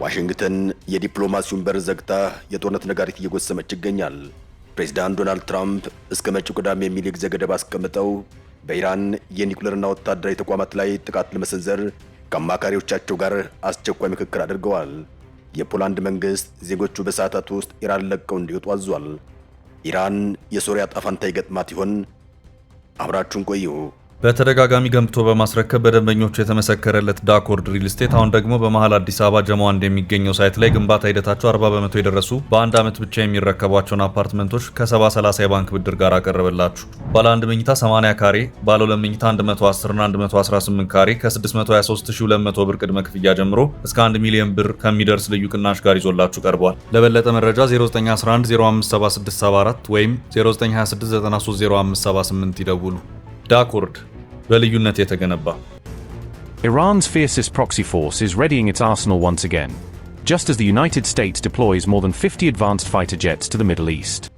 ዋሽንግተን የዲፕሎማሲውን በር ዘግታ የጦርነት ነጋሪት እየጎሰመች ይገኛል። ፕሬዝዳንት ዶናልድ ትራምፕ እስከ መጪው ቅዳሜ የሚል የጊዜ ገደብ አስቀምጠው በኢራን የኒውክሌርና ወታደራዊ ተቋማት ላይ ጥቃት ለመሰንዘር ከአማካሪዎቻቸው ጋር አስቸኳይ ምክክር አድርገዋል። የፖላንድ መንግስት ዜጎቹ በሰዓታት ውስጥ ኢራን ለቀው እንዲወጡ አዟል። ኢራን የሶሪያ ዕጣ ፈንታ ይገጥማት ይሆን? አብራችሁን ቆዩ። በተደጋጋሚ ገንብቶ በማስረከብ በደንበኞቹ የተመሰከረለት ዳኮርድ ሪል ስቴት አሁን ደግሞ በመሃል አዲስ አበባ ጀሞ አንድ የሚገኘው ሳይት ላይ ግንባታ ሂደታቸው 40 በመቶ የደረሱ በአንድ ዓመት ብቻ የሚረከቧቸውን አፓርትመንቶች ከ70/30 የባንክ ብድር ጋር አቀረበላችሁ። ባለ 1 መኝታ 80 ካሬ፣ ባለ 2 መኝታ 110 እና 118 ካሬ ከ623200 ብር ቅድመ ክፍያ ጀምሮ እስከ 1 ሚሊዮን ብር ከሚደርስ ልዩ ቅናሽ ጋር ይዞላችሁ ቀርቧል። ለበለጠ መረጃ 0911057674 ወይም 0926930578 ይደውሉ። ዳኮርድ በልዩነት የተገነባ። Iran's fiercest proxy force is readying its arsenal once again, just as the United States deploys more than 50 advanced fighter jets to the Middle East.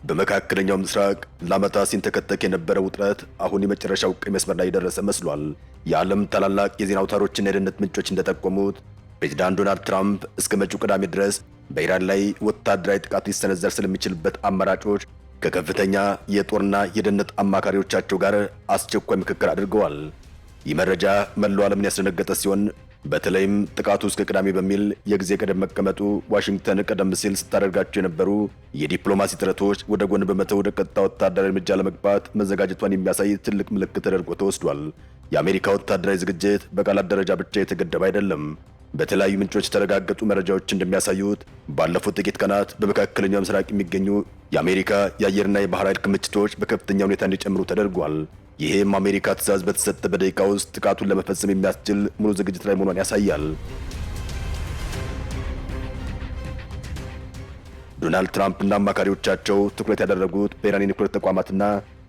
በመካከለኛው ምስራቅ ለዓመታት ሲንተከተክ የነበረው ውጥረት አሁን የመጨረሻው ቀይ መስመር ላይ የደረሰ መስሏል። የዓለም ታላላቅ የዜና አውታሮችና የደህንነት ምንጮች እንደጠቆሙት ፕሬዝዳንት ዶናልድ ትራምፕ እስከ መጪው ቅዳሜ ድረስ በኢራን ላይ ወታደራዊ ጥቃት ሊሰነዘር ስለሚችልበት አማራጮች ከከፍተኛ የጦርና የደህንነት አማካሪዎቻቸው ጋር አስቸኳይ ምክክር አድርገዋል። ይህ መረጃ መላው ዓለምን ያስደነገጠ ሲሆን በተለይም ጥቃቱ እስከ ቅዳሜ በሚል የጊዜ ገደብ መቀመጡ ዋሽንግተን ቀደም ሲል ስታደርጋቸው የነበሩ የዲፕሎማሲ ጥረቶች ወደ ጎን በመተው ወደ ቀጥታ ወታደራዊ እርምጃ ለመግባት መዘጋጀቷን የሚያሳይ ትልቅ ምልክት ተደርጎ ተወስዷል። የአሜሪካ ወታደራዊ ዝግጅት በቃላት ደረጃ ብቻ የተገደበ አይደለም። በተለያዩ ምንጮች የተረጋገጡ መረጃዎች እንደሚያሳዩት ባለፉት ጥቂት ቀናት በመካከለኛው ምስራቅ የሚገኙ የአሜሪካ የአየርና የባህር ኃይል ክምችቶች በከፍተኛ ሁኔታ እንዲጨምሩ ተደርጓል። ይህም አሜሪካ ትዕዛዝ በተሰጠ በደቂቃ ውስጥ ጥቃቱን ለመፈጸም የሚያስችል ሙሉ ዝግጅት ላይ መሆኗን ያሳያል። ዶናልድ ትራምፕና አማካሪዎቻቸው ትኩረት ያደረጉት በኢራን የኒውክሌር ተቋማትና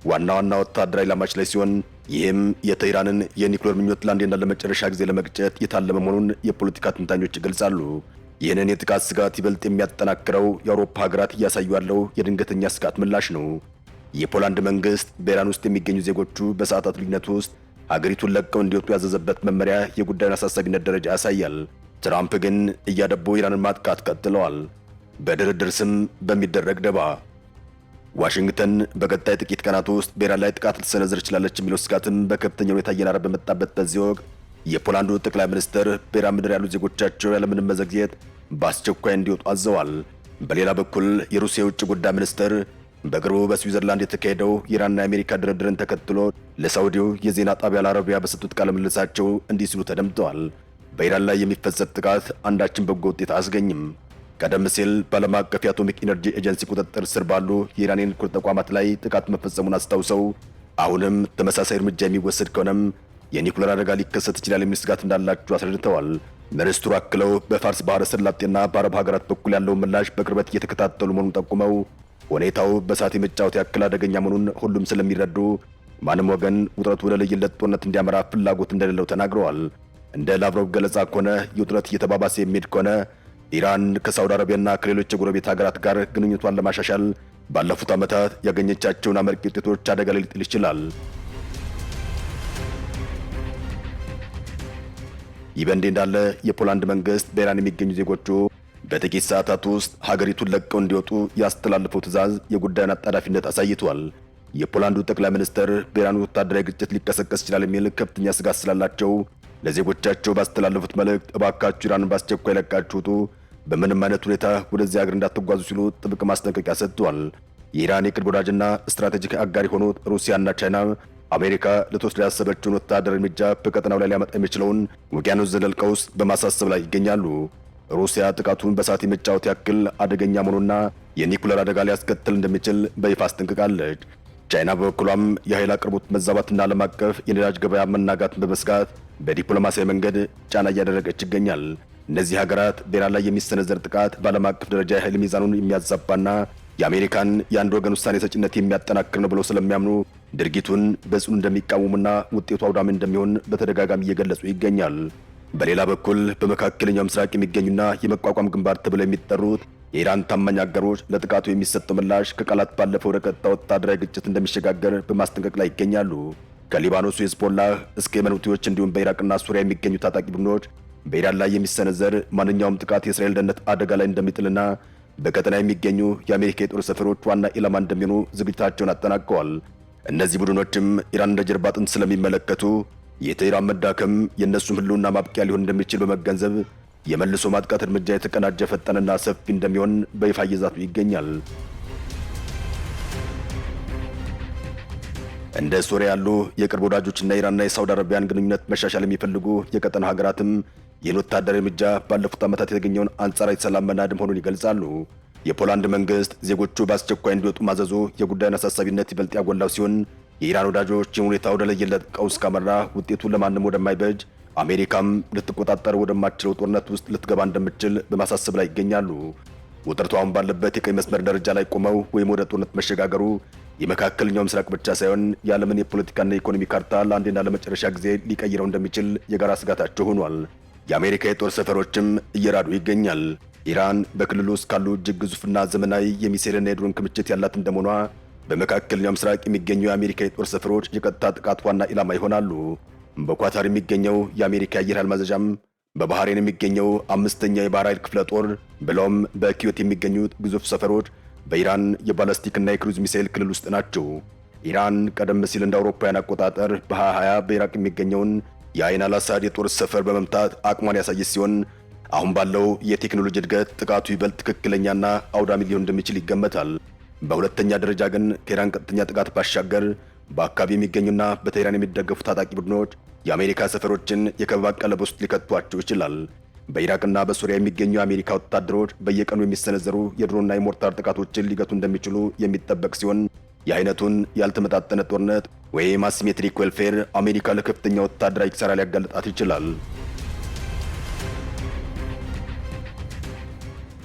ዋና ዋና ወታደራዊ ኢላማዎች ላይ ሲሆን ይህም የቴህራንን የኒውክሌር ምኞት ለአንዴና ለመጨረሻ ጊዜ ለመግጨት የታለመ መሆኑን የፖለቲካ ትንታኞች ይገልጻሉ። ይህንን የጥቃት ስጋት ይበልጥ የሚያጠናክረው የአውሮፓ ሀገራት እያሳዩ ያለው የድንገተኛ ስጋት ምላሽ ነው። የፖላንድ መንግስት በኢራን ውስጥ የሚገኙ ዜጎቹ በሰዓታት ልዩነት ውስጥ ሀገሪቱን ለቀው እንዲወጡ ያዘዘበት መመሪያ የጉዳዩን አሳሳቢነት ደረጃ ያሳያል። ትራምፕ ግን እያደቡ ኢራንን ማጥቃት ቀጥለዋል። በድርድር ስም በሚደረግ ደባ ዋሽንግተን በቀጣይ ጥቂት ቀናት ውስጥ በኢራን ላይ ጥቃት ልትሰነዝር ትችላለች የሚለው ስጋትም በከፍተኛ ሁኔታ እየናረ በመጣበት በዚህ ወቅት የፖላንዱ ጠቅላይ ሚኒስትር በኢራን ምድር ያሉ ዜጎቻቸው ያለምንም መዘግየት በአስቸኳይ እንዲወጡ አዘዋል። በሌላ በኩል የሩሲያ የውጭ ጉዳይ ሚኒስትር በቅርቡ በስዊዘርላንድ የተካሄደው የኢራንና የአሜሪካ ድርድርን ተከትሎ ለሳውዲው የዜና ጣቢያ አልአረቢያ በሰጡት ቃለ ምልልሳቸው እንዲህ ሲሉ ተደምጠዋል። በኢራን ላይ የሚፈጸም ጥቃት አንዳችን በጎ ውጤት አያስገኝም። ቀደም ሲል በዓለም አቀፍ የአቶሚክ ኢነርጂ ኤጀንሲ ቁጥጥር ስር ባሉ የኢራን የኒውክሌር ተቋማት ላይ ጥቃት መፈጸሙን አስታውሰው አሁንም ተመሳሳይ እርምጃ የሚወሰድ ከሆነም የኒውክሌር አደጋ ሊከሰት ይችላል የሚል ስጋት እንዳላቸው አስረድተዋል። ሚኒስትሩ አክለው በፋርስ ባህረ ሰላጤና በአረብ ሀገራት በኩል ያለውን ምላሽ በቅርበት እየተከታተሉ መሆኑን ጠቁመው ሁኔታው በእሳት የመጫወት ያክል አደገኛ መሆኑን ሁሉም ስለሚረዱ ማንም ወገን ውጥረቱ ወደ ለየለት ጦርነት እንዲያመራ ፍላጎት እንደሌለው ተናግረዋል። እንደ ላቭሮቭ ገለጻ ከሆነ የውጥረት እየተባባሰ የሚሄድ ከሆነ ኢራን ከሳውዲ አረቢያና ከሌሎች የጎረቤት ሀገራት ጋር ግንኙነቷን ለማሻሻል ባለፉት ዓመታት ያገኘቻቸውን አመርቂ ውጤቶች አደጋ ላይ ሊጥል ይችላል። ይህ በእንዲህ እንዳለ የፖላንድ መንግስት በኢራን የሚገኙ ዜጎቹ በጥቂት ሰዓታት ውስጥ ሀገሪቱን ለቀው እንዲወጡ ያስተላለፈው ትዕዛዝ የጉዳዩን አጣዳፊነት አሳይቷል። የፖላንዱ ጠቅላይ ሚኒስትር በኢራን ወታደራዊ ግጭት ሊቀሰቀስ ይችላል የሚል ከፍተኛ ስጋት ስላላቸው ለዜጎቻቸው ባስተላለፉት መልእክት እባካችሁ ኢራንን በአስቸኳይ ለቃችሁ ውጡ፣ በምንም አይነት ሁኔታ ወደዚህ ሀገር እንዳትጓዙ ሲሉ ጥብቅ ማስጠንቀቂያ ሰጥተዋል። የኢራን የቅርብ ወዳጅና ስትራቴጂክ አጋር የሆኑት ሩሲያና ቻይና አሜሪካ ልትወስድ ያሰበችውን ወታደራዊ እርምጃ በቀጠናው ላይ ሊያመጣ የሚችለውን ውቅያኖስ ዘለል ቀውስ በማሳሰብ ላይ ይገኛሉ። ሩሲያ ጥቃቱን በእሳት የመጫወት ያክል አደገኛ መሆኑና የኒውክሌር አደጋ ሊያስከትል እንደሚችል በይፋ አስጠንቅቃለች። ቻይና በበኩሏም የኃይል አቅርቦት መዛባትና ዓለም አቀፍ የነዳጅ ገበያ መናጋትን በመስጋት በዲፕሎማሲያዊ መንገድ ጫና እያደረገች ይገኛል። እነዚህ ሀገራት በኢራን ላይ የሚሰነዘር ጥቃት በዓለም አቀፍ ደረጃ የኃይል ሚዛኑን የሚያዛባና የአሜሪካን የአንድ ወገን ውሳኔ ሰጭነት የሚያጠናክር ነው ብለው ስለሚያምኑ ድርጊቱን በጽኑ እንደሚቃወሙና ውጤቱ አውዳሚ እንደሚሆን በተደጋጋሚ እየገለጹ ይገኛል። በሌላ በኩል በመካከለኛው ምስራቅ የሚገኙና የመቋቋም ግንባር ተብለው የሚጠሩት የኢራን ታማኝ አጋሮች ለጥቃቱ የሚሰጠው ምላሽ ከቃላት ባለፈ ወደ ቀጥታ ወታደራዊ ግጭት እንደሚሸጋገር በማስጠንቀቅ ላይ ይገኛሉ። ከሊባኖሱ ሂዝቦላህ እስከ የመን ሁቲዎች እንዲሁም በኢራቅና ሱሪያ የሚገኙ ታጣቂ ቡድኖች በኢራን ላይ የሚሰነዘር ማንኛውም ጥቃት የእስራኤል ደህንነት አደጋ ላይ እንደሚጥልና በቀጠና የሚገኙ የአሜሪካ የጦር ሰፈሮች ዋና ኢላማ እንደሚሆኑ ዝግጅታቸውን አጠናቀዋል። እነዚህ ቡድኖችም ኢራን እንደ ጀርባ አጥንት ስለሚመለከቱ የቴህራን መዳከም የእነሱም ህልውና ማብቂያ ሊሆን እንደሚችል በመገንዘብ የመልሶ ማጥቃት እርምጃ የተቀናጀ ፈጣንና ሰፊ እንደሚሆን በይፋ እየዛቱ ይገኛል። እንደ ሶሪያ ያሉ የቅርብ ወዳጆችና ኢራንና የሳውዲ አረቢያን ግንኙነት መሻሻል የሚፈልጉ የቀጠና ሀገራትም ይህን ወታደራዊ እርምጃ ባለፉት ዓመታት የተገኘውን አንጻራዊ ሰላም መናድ መሆኑን ይገልጻሉ። የፖላንድ መንግስት ዜጎቹ በአስቸኳይ እንዲወጡ ማዘዙ የጉዳዩን አሳሳቢነት ይበልጥ ያጎላው ሲሆን የኢራን ወዳጆች ሁኔታ ወደ ለየለት ቀውስ ካመራ ውጤቱ ለማንም ወደማይበጅ አሜሪካም ልትቆጣጠር ወደማትችለው ጦርነት ውስጥ ልትገባ እንደምትችል በማሳሰብ ላይ ይገኛሉ። ውጥረቱ አሁን ባለበት የቀይ መስመር ደረጃ ላይ ቆመው ወይም ወደ ጦርነት መሸጋገሩ የመካከለኛው ምስራቅ ብቻ ሳይሆን የዓለምን የፖለቲካና የኢኮኖሚ ካርታ ለአንዴና ለመጨረሻ ጊዜ ሊቀይረው እንደሚችል የጋራ ስጋታቸው ሆኗል። የአሜሪካ የጦር ሰፈሮችም እየራዱ ይገኛል። ኢራን በክልሉ ውስጥ ካሉ እጅግ ግዙፍና ዘመናዊ የሚሳኤልና የድሮን ክምችት ያላት እንደመሆኗ በመካከለኛው ምስራቅ የሚገኙ የአሜሪካ የጦር ሰፈሮች የቀጥታ ጥቃት ዋና ኢላማ ይሆናሉ። በኳታር የሚገኘው የአሜሪካ አየር ኃይል ማዘዣም፣ በባህሬን የሚገኘው አምስተኛ የባህር ኃይል ክፍለ ጦር ብለውም በኪዮት የሚገኙት ግዙፍ ሰፈሮች በኢራን የባላስቲክና የክሩዝ ሚሳኤል ክልል ውስጥ ናቸው። ኢራን ቀደም ሲል እንደ አውሮፓውያን አቆጣጠር በ2020 በኢራቅ የሚገኘውን የአይን አልአሳድ የጦር ሰፈር በመምታት አቅሟን ያሳየች ሲሆን አሁን ባለው የቴክኖሎጂ እድገት ጥቃቱ ይበልጥ ትክክለኛና አውዳሚ ሊሆን እንደሚችል ይገመታል። በሁለተኛ ደረጃ ግን ከኢራን ቀጥተኛ ጥቃት ባሻገር በአካባቢ የሚገኙና በቴህራን የሚደገፉ ታጣቂ ቡድኖች የአሜሪካ ሰፈሮችን የከበባ ቀለብ ውስጥ ሊከቷቸው ይችላል። በኢራቅና በሱሪያ የሚገኙ የአሜሪካ ወታደሮች በየቀኑ የሚሰነዘሩ የድሮንና የሞርታር ጥቃቶችን ሊገቱ እንደሚችሉ የሚጠበቅ ሲሆን የአይነቱን ያልተመጣጠነ ጦርነት ወይም አሲሜትሪክ ዌልፌር አሜሪካ ለከፍተኛ ወታደራዊ ኪሳራ ሊያጋልጣት ይችላል።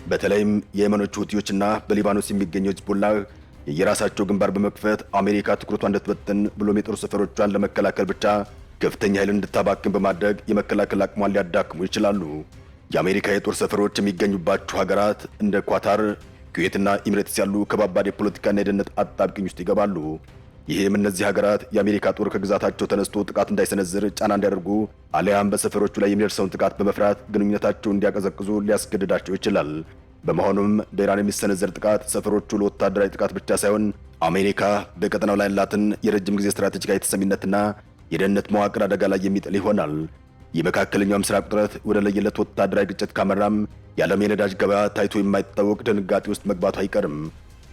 በተለይም የየመኖቹ ሁቲዎችና በሊባኖስ የሚገኘው ሂዝቦላህ የየራሳቸው ግንባር በመክፈት አሜሪካ ትኩረቷን እንድትበትን ብሎም የጦር ሰፈሮቿን ለመከላከል ብቻ ከፍተኛ ኃይል እንድታባክን በማድረግ የመከላከል አቅሟን ሊያዳክሙ ይችላሉ። የአሜሪካ የጦር ሰፈሮች የሚገኙባቸው ሀገራት እንደ ኳታር፣ ኩዌትና ኢሚሬትስ ያሉ ከባባድ የፖለቲካና የደህንነት አጣብቂኝ ውስጥ ይገባሉ። ይህም እነዚህ ሀገራት የአሜሪካ ጦር ከግዛታቸው ተነስቶ ጥቃት እንዳይሰነዝር ጫና እንዲያደርጉ አሊያም በሰፈሮቹ ላይ የሚደርሰውን ጥቃት በመፍራት ግንኙነታቸውን እንዲያቀዘቅዙ ሊያስገድዳቸው ይችላል። በመሆኑም በኢራን የሚሰነዘር ጥቃት ሰፈሮቹ ለወታደራዊ ጥቃት ብቻ ሳይሆን አሜሪካ በቀጠናው ላይ ያላትን የረጅም ጊዜ ስትራቴጂካዊ ተሰሚነትና የደህንነት መዋቅር አደጋ ላይ የሚጥል ይሆናል። የመካከለኛው ምስራቅ ውጥረት ወደ ለየለት ወታደራዊ ግጭት ካመራም የዓለም የነዳጅ ገበያ ታይቶ የማይታወቅ ድንጋጤ ውስጥ መግባቱ አይቀርም።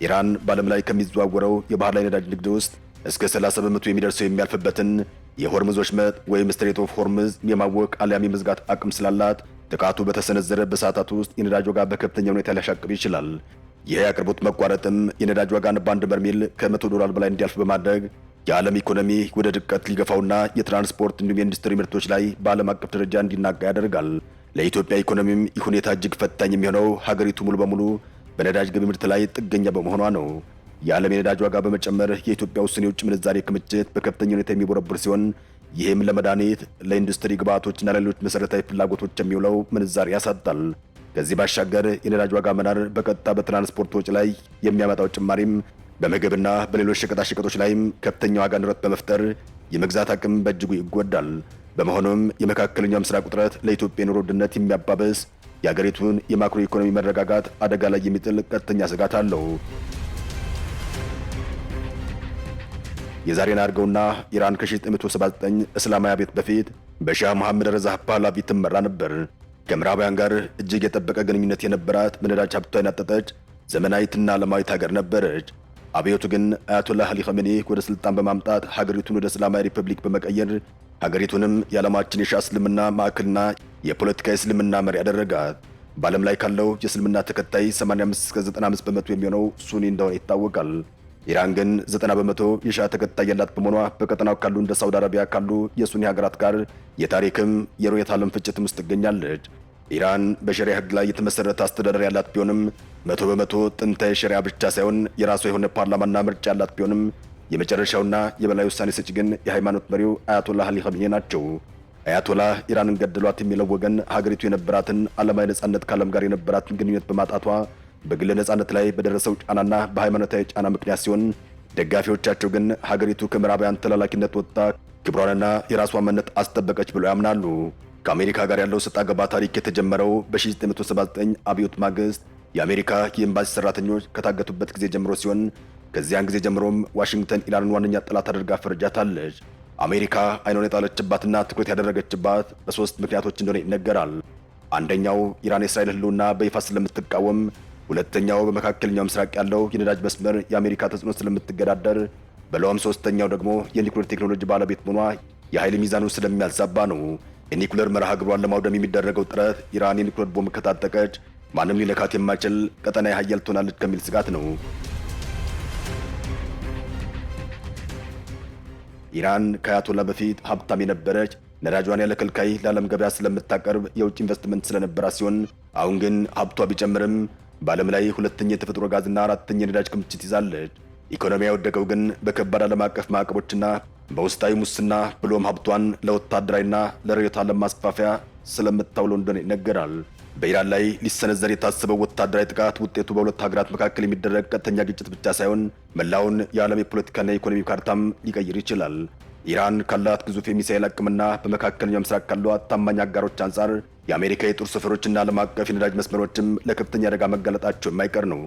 ኢራን በዓለም ላይ ከሚዘዋወረው የባህር ላይ ነዳጅ ንግድ ውስጥ እስከ 30 በመቶ የሚደርሰው የሚያልፍበትን የሆርሙዝ ወሽመጥ ወይም ስትሬት ኦፍ ሆርሙዝ የማወቅ አሊያም የመዝጋት አቅም ስላላት ጥቃቱ በተሰነዘረ በሰዓታት ውስጥ የነዳጅ ዋጋ በከፍተኛ ሁኔታ ሊያሻቅብ ይችላል። ይህ የአቅርቦት መቋረጥም የነዳጅ ዋጋን በአንድ በርሜል ከ$100 በላይ እንዲያልፍ በማድረግ የዓለም ኢኮኖሚ ወደ ድቀት ሊገፋውና የትራንስፖርት እንዲሁም የኢንዱስትሪ ምርቶች ላይ በዓለም አቀፍ ደረጃ እንዲናጋ ያደርጋል። ለኢትዮጵያ ኢኮኖሚም ይህ ሁኔታ እጅግ ፈታኝ የሚሆነው ሀገሪቱ ሙሉ በሙሉ በነዳጅ ገቢ ምርት ላይ ጥገኛ በመሆኗ ነው። የዓለም የነዳጅ ዋጋ በመጨመር የኢትዮጵያ ውስን የውጭ ምንዛሬ ክምችት በከፍተኛ ሁኔታ የሚቦረብር ሲሆን ይህም ለመድኃኒት፣ ለኢንዱስትሪ ግብዓቶችና ለሌሎች መሰረታዊ ፍላጎቶች የሚውለው ምንዛሬ ያሳጣል። ከዚህ ባሻገር የነዳጅ ዋጋ መናር በቀጥታ በትራንስፖርት ወጪ ላይ የሚያመጣው ጭማሪም በምግብና በሌሎች ሸቀጣሸቀጦች ላይም ከፍተኛ ዋጋ ንረት በመፍጠር የመግዛት አቅም በእጅጉ ይጎዳል። በመሆኑም የመካከለኛው ምስራቅ ውጥረት ለኢትዮጵያ የኑሮ ውድነት የሚያባብስ የአገሪቱን የማክሮ ኢኮኖሚ መረጋጋት አደጋ ላይ የሚጥል ቀጥተኛ ስጋት አለው። የዛሬን አድርገውና ኢራን ከ1979 እስላማዊ አብዮት በፊት በሻህ መሐመድ ረዛ ፓህላቪ ትመራ ነበር። ከምዕራባውያን ጋር እጅግ የጠበቀ ግንኙነት የነበራት በነዳጅ ሀብቷ የናጠጠች ዘመናዊትና ዓለማዊት ሀገር ነበረች። አብዮቱ ግን አያቶላህ አሊ ኸሜኒ ወደ ስልጣን በማምጣት ሀገሪቱን ወደ እስላማዊ ሪፐብሊክ በመቀየር ሀገሪቱንም የዓለማችን የሺዓ እስልምና ማዕከልና የፖለቲካ እስልምና መሪ ያደረጋት። በዓለም ላይ ካለው የእስልምና ተከታይ 85-95 በመቶ የሚሆነው ሱኒ እንደሆነ ይታወቃል። ኢራን ግን 90 በመቶ የሺዓ ተከታይ ያላት በመሆኗ በቀጠናው ካሉ እንደ ሳውዲ አረቢያ ካሉ የሱኒ ሀገራት ጋር የታሪክም የርዕዮተ ዓለም ፍጭትም ውስጥ ትገኛለች። ኢራን በሸሪያ ሕግ ላይ የተመሰረተ አስተዳደር ያላት ቢሆንም 100% ጥንታዊ ሸሪያ ብቻ ሳይሆን የራሷ የሆነ ፓርላማና ምርጫ ያላት ቢሆንም የመጨረሻውና የበላይ ውሳኔ ሰጪ ግን የሃይማኖት መሪው አያቶላህ አሊ ኸሜኒ ናቸው። አያቶላህ ኢራንን ገደሏት የሚለው ወገን ሀገሪቱ የነበራትን ዓለማዊ ነጻነት ከዓለም ጋር የነበራትን ግንኙነት በማጣቷ በግል ነጻነት ላይ በደረሰው ጫናና በሃይማኖታዊ ጫና ምክንያት ሲሆን፣ ደጋፊዎቻቸው ግን ሀገሪቱ ከምዕራባውያን ተላላኪነት ወጥታ ክብሯንና የራሷን ማንነት አስጠበቀች ብለው ያምናሉ። ከአሜሪካ ጋር ያለው ሰጣ ገባ ታሪክ የተጀመረው በ1979 አብዮት ማግስት የአሜሪካ የኤምባሲ ሰራተኞች ከታገቱበት ጊዜ ጀምሮ ሲሆን ከዚያን ጊዜ ጀምሮም ዋሽንግተን ኢራንን ዋነኛ ጠላት አድርጋ ፈርጃታለች። አሜሪካ አይኗን የጣለችባትና ትኩረት ያደረገችባት በሶስት ምክንያቶች እንደሆነ ይነገራል። አንደኛው ኢራን የእስራኤል ህልውና በይፋ ስለምትቃወም፣ ሁለተኛው በመካከለኛው ምስራቅ ያለው የነዳጅ መስመር የአሜሪካ ተጽዕኖ ስለምትገዳደር፣ በለውም ሶስተኛው ደግሞ የኒኩሌር ቴክኖሎጂ ባለቤት መሆኗ የኃይል ሚዛኑ ስለሚያዛባ ነው። የኒኩሌር መርሃ ግብሯን ለማውደም የሚደረገው ጥረት ኢራን የኒኩሌር ቦምብ ከታጠቀች ማንም ሊነካት የማይችል ቀጠናዊ ኃያል ትሆናለች ከሚል ስጋት ነው። ኢራን ከአያቶላ በፊት ሀብታም የነበረች ነዳጇን ያለ ከልካይ ለዓለም ገበያ ስለምታቀርብ የውጭ ኢንቨስትመንት ስለነበራት ሲሆን አሁን ግን ሀብቷ ቢጨምርም በዓለም ላይ ሁለተኛ የተፈጥሮ ጋዝና አራተኛ የነዳጅ ክምችት ይዛለች። ኢኮኖሚያ የወደቀው ግን በከባድ ዓለም አቀፍ ማዕቀቦችና በውስጣዊ ሙስና ብሎም ሀብቷን ለወታደራዊና ለርዕዮተ ዓለም ማስፋፊያ ስለምታውለው እንደሆነ ይነገራል። በኢራን ላይ ሊሰነዘር የታሰበው ወታደራዊ ጥቃት ውጤቱ በሁለት ሀገራት መካከል የሚደረግ ቀጥተኛ ግጭት ብቻ ሳይሆን መላውን የዓለም የፖለቲካና የኢኮኖሚ ካርታም ሊቀይር ይችላል። ኢራን ካላት ግዙፍ የሚሳኤል አቅምና በመካከለኛው ምስራቅ ካሏት ታማኝ አጋሮች አንጻር የአሜሪካ የጦር ሰፈሮችና ዓለም አቀፍ የነዳጅ መስመሮችም ለከፍተኛ አደጋ መጋለጣቸው የማይቀር ነው።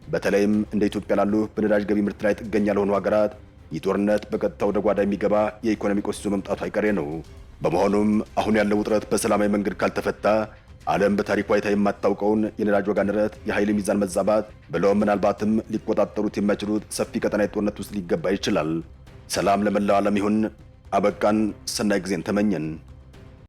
በተለይም እንደ ኢትዮጵያ ላሉ በነዳጅ ገቢ ምርት ላይ ጥገኛ ለሆኑ ሀገራት ይህ ጦርነት በቀጥታ ወደ ጓዳ የሚገባ የኢኮኖሚ ቀውስ ይዞ መምጣቱ አይቀሬ ነው። በመሆኑም አሁን ያለው ውጥረት በሰላማዊ መንገድ ካልተፈታ ዓለም በታሪኳ አይታ የማታውቀውን የነዳጅ ዋጋ ንረት፣ የኃይል ሚዛን መዛባት ብለውም ምናልባትም ሊቆጣጠሩት የማይችሉት ሰፊ ቀጠናዊ ጦርነት ውስጥ ሊገባ ይችላል። ሰላም ለመላው ዓለም ይሁን። አበቃን። ሰናይ ጊዜን ተመኘን።